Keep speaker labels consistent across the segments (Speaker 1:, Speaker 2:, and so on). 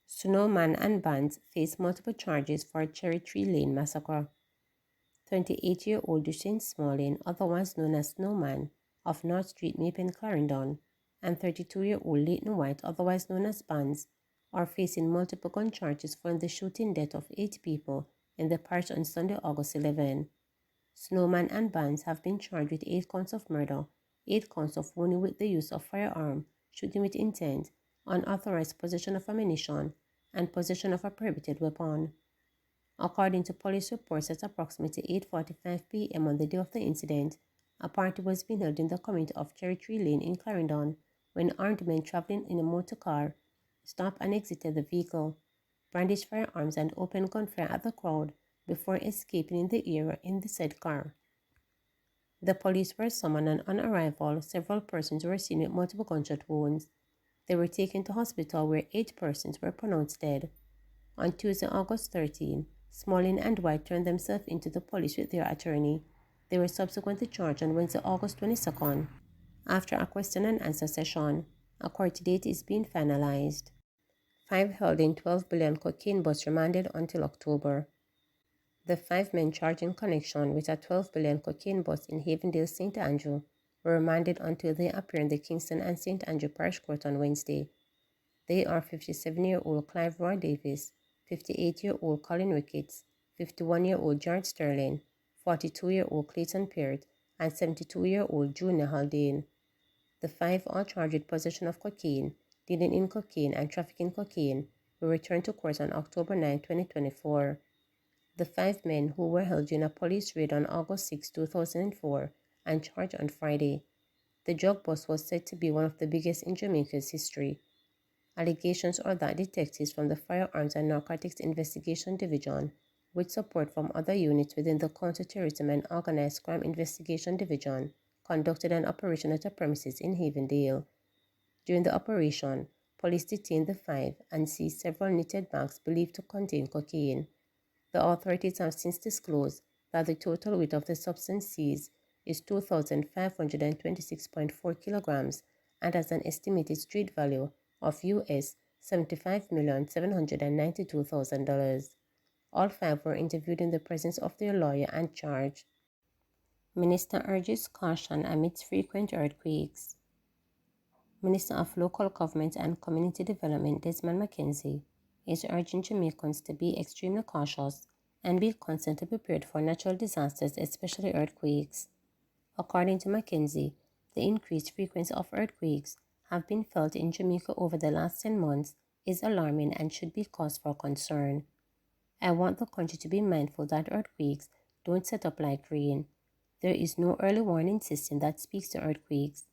Speaker 1: Snowman and Bands face multiple charges for Cherry Tree Lane massacre. 28-year-old Duchenne Smalling, otherwise known as Snowman, of North Street, Maple, Clarendon, and 32-year-old Leighton White, otherwise known as Bands, are facing multiple gun charges for the shooting death of 8 people in the parish on Sunday, August 11. Snowman and Bands have been charged with 8 counts of murder, 8 counts of wounding with the use of firearm, shooting with intent, unauthorized possession of ammunition, and possession of a prohibited weapon. According to police reports, at approximately 8:45 p.m. on the day of the incident, a party was being held in the community of Cherry Tree Lane in Clarendon when armed men traveling in a motor car stopped and exited the vehicle, brandished firearms and opened gunfire at the crowd before escaping in the air in the said car. The police were summoned, and on arrival, several persons were seen with multiple gunshot wounds. They were taken to hospital where 8 persons were pronounced dead. On Tuesday, August 13, Smalling and White turned themselves into the police with their attorney. They were subsequently charged on Wednesday, August 22nd. After a question and answer session, a court date is being finalized. 5 held in 12 billion cocaine bus remanded until October. The 5 men charged in connection with a 12 billion cocaine bus in Havendale, St. Andrew, were remanded until they appear in the Kingston and St. Andrew Parish Court on Wednesday. They are 57-year-old Clive Roy Davis, 58-year-old Colin Ricketts, 51-year-old George Sterling, 42-year-old Clayton Peart, and 72-year-old Junior Haldane. The 5, all charged with possession of cocaine, dealing in cocaine, and trafficking cocaine, were returned to court on October 9, 2024. The 5 men, who were held during a police raid on August 6, 2004, and charged on Friday. The drug bust was said to be one of the biggest in Jamaica's history. Allegations are that detectives from the Firearms and Narcotics Investigation Division, with support from other units within the Counter-Terrorism and Organized Crime Investigation Division, conducted an operation at a premises in Havendale. During the operation, police detained the 5 and seized several knitted bags believed to contain cocaine. The authorities have since disclosed that the total weight of the substance seized is 2,526.4 kilograms and has an estimated street value of US $75,792,000. All 5 were interviewed in the presence of their lawyer and charged. Minister urges caution amidst frequent earthquakes. Minister of Local Government and Community Development Desmond McKenzie is urging Jamaicans to be extremely cautious and be constantly prepared for natural disasters, especially earthquakes. According to McKenzie, the increased frequency of earthquakes have been felt in Jamaica over the last 10 months is alarming and should be cause for concern. I want the country to be mindful that earthquakes don't set up like rain. There is no early warning system that speaks to earthquakes.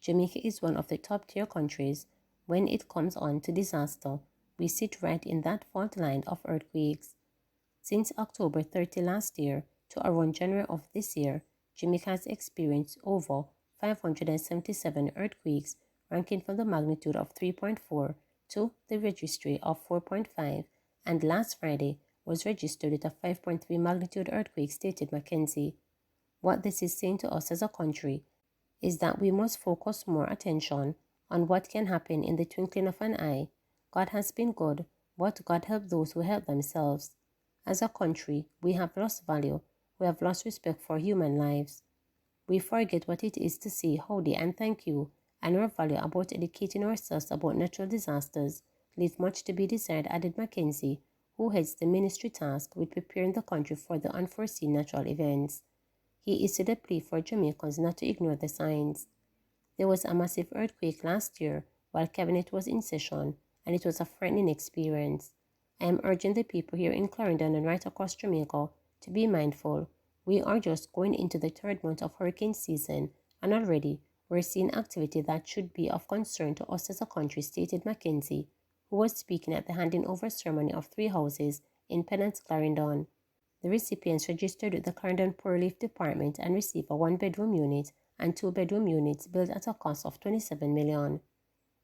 Speaker 1: Jamaica is one of the top-tier countries when it comes on to disaster. We sit right in that fault line of earthquakes. Since October 30 last year to around January of this year, Jamaica has experienced over 577 earthquakes, ranking from the magnitude of 3.4 to the registry of 4.5, and last Friday was registered with a 5.3 magnitude earthquake, stated McKenzie. What this is saying to us as a country is that we must focus more attention on what can happen in the twinkling of an eye. God has been good, but God help those who help themselves. As a country, we have lost value. We have lost respect for human lives. We forget what it is to say howdy and thank you, and our value about educating ourselves about natural disasters leave much to be desired, added McKenzie, who heads the ministry tasked with preparing the country for the unforeseen natural events. He issued a plea for Jamaicans not to ignore the signs. There was a massive earthquake last year while Cabinet was in session, and it was a frightening experience. I am urging the people here in Clarendon and right across Jamaica to be mindful. We are just going into the 3rd month of hurricane season, and already we're seeing activity that should be of concern to us as a country, stated McKenzie, who was speaking at the handing over ceremony of 3 houses in Pennant, Clarendon. The recipients registered with the Clarendon Poor Relief Department and received a 1-bedroom unit and 2-bedroom units built at a cost of $27 million.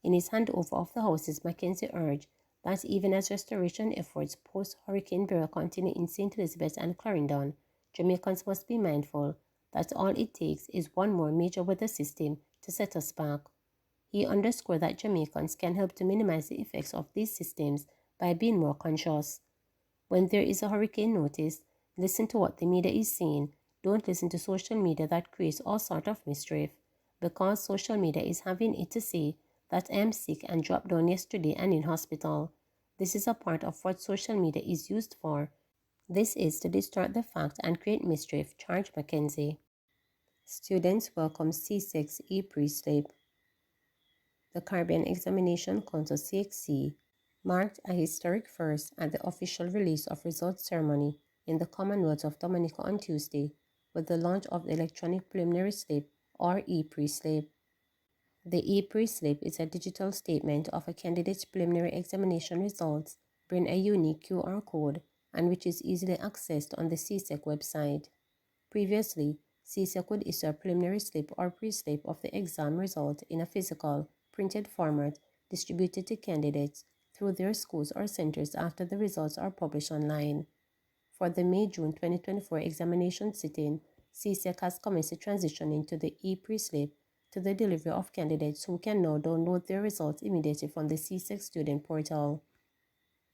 Speaker 1: In his handover of the houses, McKenzie urged that even as restoration efforts post-Hurricane Beryl continue in St. Elizabeth and Clarendon, Jamaicans must be mindful that all it takes is one more major weather system to set us back. He underscored that Jamaicans can help to minimize the effects of these systems by being more conscious. When there is a hurricane notice, listen to what the media is saying. Don't listen to social media that creates all sort of mischief. Because social media is having it to say that I am sick and dropped down yesterday and in hospital. This is a part of what social media is used for. This is to distort the fact and create mischief, charged Mackenzie. Students welcome C6 e-pre-slip. The Caribbean Examination Council CXC marked a historic first at the official release of results ceremony in the Commonwealth of Dominica on Tuesday with the launch of the Electronic Preliminary Slip or e-pre-slip. The e-pre-slip is a digital statement of a candidate's preliminary examination results, bearing a unique QR code and which is easily accessed on the CSEC website. Previously, CSEC would issue a preliminary slip or pre-slip of the exam result in a physical, printed format distributed to candidates through their schools or centers after the results are published online. For the May-June 2024 examination sitting, CSEC has commenced a transition into the e-pre-slip to the delivery of candidates who can now download their results immediately from the CSEC student portal.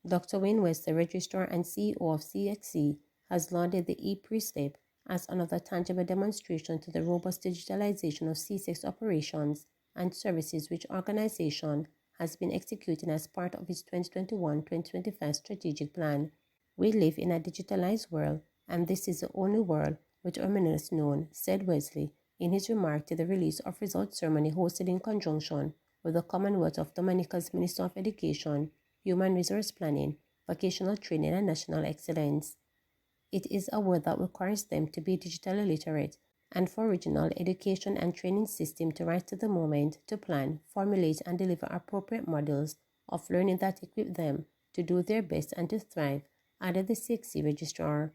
Speaker 1: Dr. Wayne West, the Registrar and CEO of CXC, has lauded the e-pre-slip as another tangible demonstration to the robust digitalization of CSEC's operations and services which organization has been executing as part of its 2021-2025 strategic plan. We live in a digitalized world, and this is the only world which is known, said Wesley in his remark to the release of results ceremony hosted in conjunction with the Commonwealth of Dominica's Minister of Education, Human Resource Planning, Vocational Training and National Excellence. It is a world that requires them to be digitally literate and for regional education and training system to rise to the moment to plan, formulate and deliver appropriate models of learning that equip them to do their best and to thrive, added the CXC Registrar.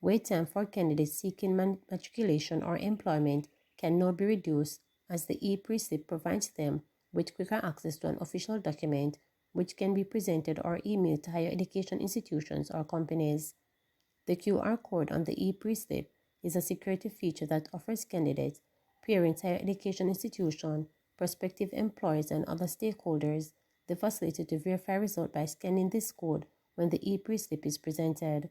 Speaker 1: Wait time for candidates seeking matriculation or employment can now be reduced as the e-pre-slip provides them with quicker access to an official document which can be presented or emailed to higher education institutions or companies. The QR code on the e-pre-slip is a security feature that offers candidates, parents, higher education institutions, prospective employers, and other stakeholders the facility to verify results by scanning this code when the e-pre-slip is presented.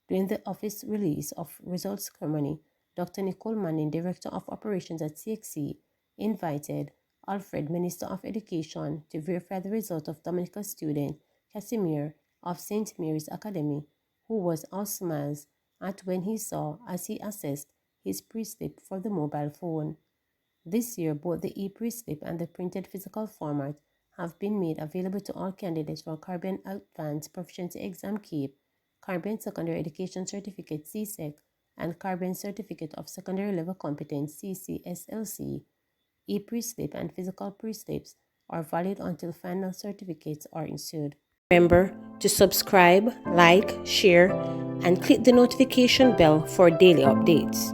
Speaker 1: During the office release of results ceremony, Dr. Nicole Manning, Director of Operations at CXC, invited Alfred, Minister of Education, to verify the result of Dominica student Casimir of St. Mary's Academy, who was all smiles at when he saw as he assessed his pre-slip for the mobile phone. This year, both the e-pre-slip and the printed physical format have been made available to all candidates for Caribbean Advanced Proficiency Exam CAPE, Caribbean Secondary Education Certificate CSEC, and Caribbean Certificate of Secondary Level Competence CCSLC. E-pre-slip and physical pre-slips are valid until final certificates are issued. Remember to subscribe, like, share, and click the notification bell for daily updates.